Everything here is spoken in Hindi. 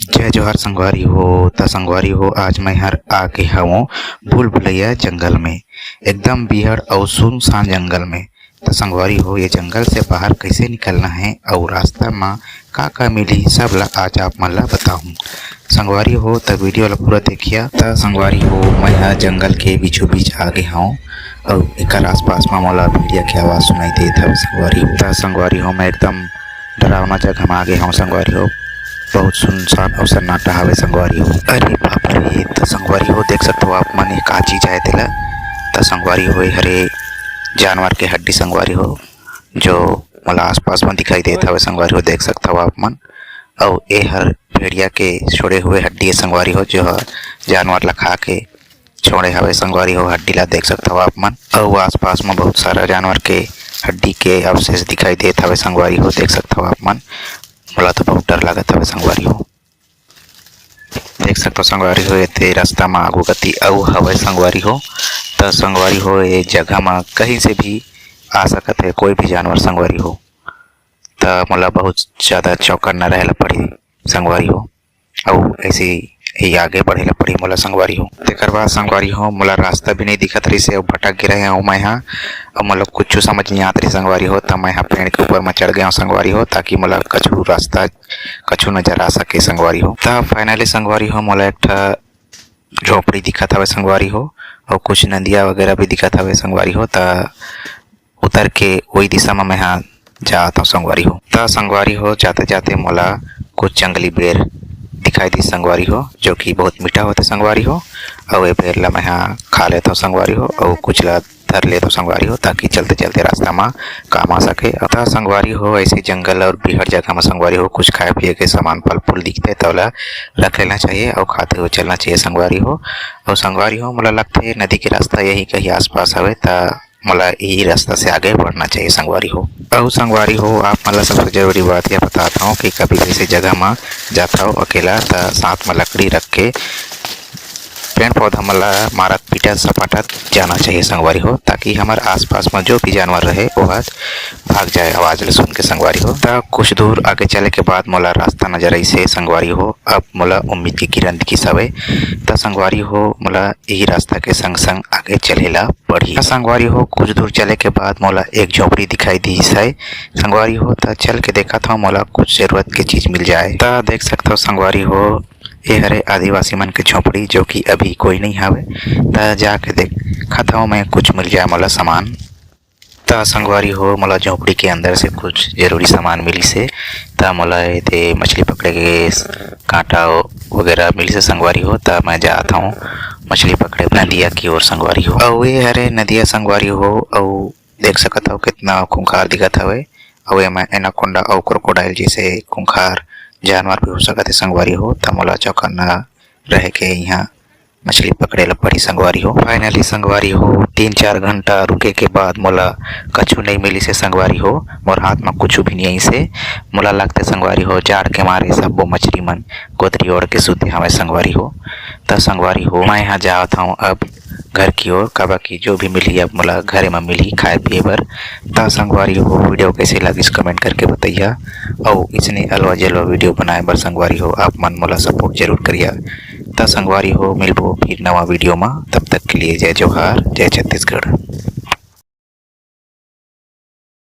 जय जोहार संगवारी हो। त संगवारी हो, आज मैं हर आके हवों भूल भुलैया जंगल में, एकदम बिहड़ और सुनसान जंगल में। त संगवारी हो, ये जंगल से बाहर कैसे निकलना है और रास्ता में का मिली सब ला आज आप मन ला बताऊं। संगवारी हो त वीडियो ला पूरा देखिया। त संगवारी हो, मैं हर जंगल के बीचों बीच आगे हूँ और एकर आसपास में मोला भेड़िया के आवाज़ सुनाई देत हवे। संगवारी हो त संगवारी हो, मैं एकदम डरावना जगह में आगे हूँ। संगवारी हो, बहुत सुनसान और सन्नाटा हवे। संगवारी हो, अरे बाप रे। तो संगवारी हो, देख सकते हो आप मन एक का चीज आए तेला। तो संगवारी हो, हरे जानवर के हड्डी संगवारी हो जो मला आसपास में दिखाई देता हवे। संगवारी हो, देख सकते हो आप मन। और ये हर भेड़िया के छोड़े हुए हड्डी संगवारी हो जो जानवर ला खा के छोड़े हवे। संगवारी हो, हड्डी ला देख सकते हो आप मन। और आसपास में बहुत सारा जानवर के हड्डी के अवशेष दिखाई देता हवे। संगवारी हो, देख सकते हो आप मन। मला तो बहुत डर लागत हवे। संगवारी हो, देख सकते हो संगवारी हो, ये रास्ता में आगू गति अउ हवे। संगवारी हो तो संगवारी हो, ये जगह में कहीं से भी आ सकत है कोई भी जानवर। संगवारी हो तो मला बहुत ज़्यादा चौकन्ना रहेला पड़ी। संगवारी हो, और ऐसे ही आगे बढ़ेला पड़ी मोला। संगवारी हो, तेकर बाद संगवारी हो, मोला रास्ता भी नहीं दिखत रही से भटक गिरे हैं मैं यहाँ। और मतलब कुछ समझ नहीं आत रही। संगवारी हो तो मैं यहाँ पेड़ के ऊपर में चढ़ गया हूँ। संगवारी हो, ताकि मोला कछु रास्ता कछु नजर आ सके। संगवारी हो तो फाइनली संगवारी हो, मोला एक झोपड़ी दिखत हवे। संगवारी हो, और कुछ नदिया वगैरह भी दिखत हवे। संगवारी हो तो उतर के वही दिशा में मैं यहाँ जाता हूँ। संगवारी हो तो संगवारी हो, जाते जाते मोला कुछ जंगली बेर दिखाई दी। संगवारी हो, जो कि बहुत मीठा होता है। संगवारी हो, और ये बेर ला मैं यहाँ खा लेता हूँ। संगवारी हो, और कुछ ला धर लेता हूँ। संगवारी हो, ताकि चलते चलते रास्ता में काम आ सके। अतः संगवारी हो, ऐसे जंगल और बिहड़ जगह में संगवारी हो कुछ खाए पिए के सामान फल फूल दिखते तो ला रख लेना चाहिए और खाते हुए चलना चाहिए। संगवारी हो, और संगवारी हो, मोला लगता है नदी के रास्ता यही कहीं आसपास हवे तो मला यही रास्ता से आगे बढ़ना चाहिए। संगवारी हो, और संगवारी हो, आप मतलब सबसे जरूरी बात यह बताता हूँ कि कभी किसी जगह में जाता हो अकेला तो साथ में लकड़ी रख के पेड़ पौधा मला मारत पीटत सपाटत जाना चाहिए। संगवारी हो, ताकि हमारे आसपास में जो भी जानवर रहे वो भाग जाए आवाज ले सुन के। संगवारी हो तो कुछ दूर आगे चले के बाद मोला रास्ता नजर आई से। संगवारी हो, अब मोला उम्मीद की किरण दिखी सवे। तो संगवारी हो, मोला यही रास्ता के संग संग आगे चलेला पड़ी। संगवारी हो, कुछ दूर चले के बाद मोला एक झोपड़ी दिखाई दी है। संगवारी हो तो चल के देखा था मोला कुछ जरूरत की चीज मिल जाए। तो देख सकते हो संगवारी हो, ये हरे आदिवासी मन के झोपड़ी जो कि अभी कोई नहीं हवे। तो जाके देखा था मैं कुछ मिल जाए मोला सामान। तो संगवारी हो, मोला झोपड़ी के अंदर से कुछ जरूरी सामान मिली से। तो मोला ये मछली पकड़े के कांटा वगैरह मिली से। संगवारी हो तो मैं जाता हूँ मछली पकड़े नदिया की ओर। संगवारी हो, और ये हरे नदिया संगवारी हो, और देख सकता हो कितना खूंखार दिखत हवे। और ये मैं एनाकोंडा और क्रोकोडाइल जैसे खूंखार जानवर भी हो सकते है। संगवारी हो तो मोला चौकन्ना रह के यहाँ मछली पकड़े ला पड़ी। संगवारी हो, फाइनली संगवारी हो, 3-4 घंटा रुके के बाद मोला कछु नहीं मिली से। संगवारी हो, मोर हाथ में कुछ भी नहीं से। मोला लगते संगवारी हो, जाड़ के मारे सब मछली मन गोदरी ओढ़ के सुते हमें। संगवारी हो तो संगवारी हो, मैं यहाँ जाता हूँ अब घर की ओर। कबा की जो भी मिली अब मोला घरे में मिली खाए पिए बर। तो संगवारी हो, वीडियो कैसे लगी कमेंट करके बताइए। और इसने अलवा जलवा वीडियो बनाए बर संगवारी हो आप मन मोला सपोर्ट जरूर करिए। तो संगवारी हो, मिलबो फिर नवा वीडियो में। तब तक के लिए जय जोहार, जय छत्तीसगढ़।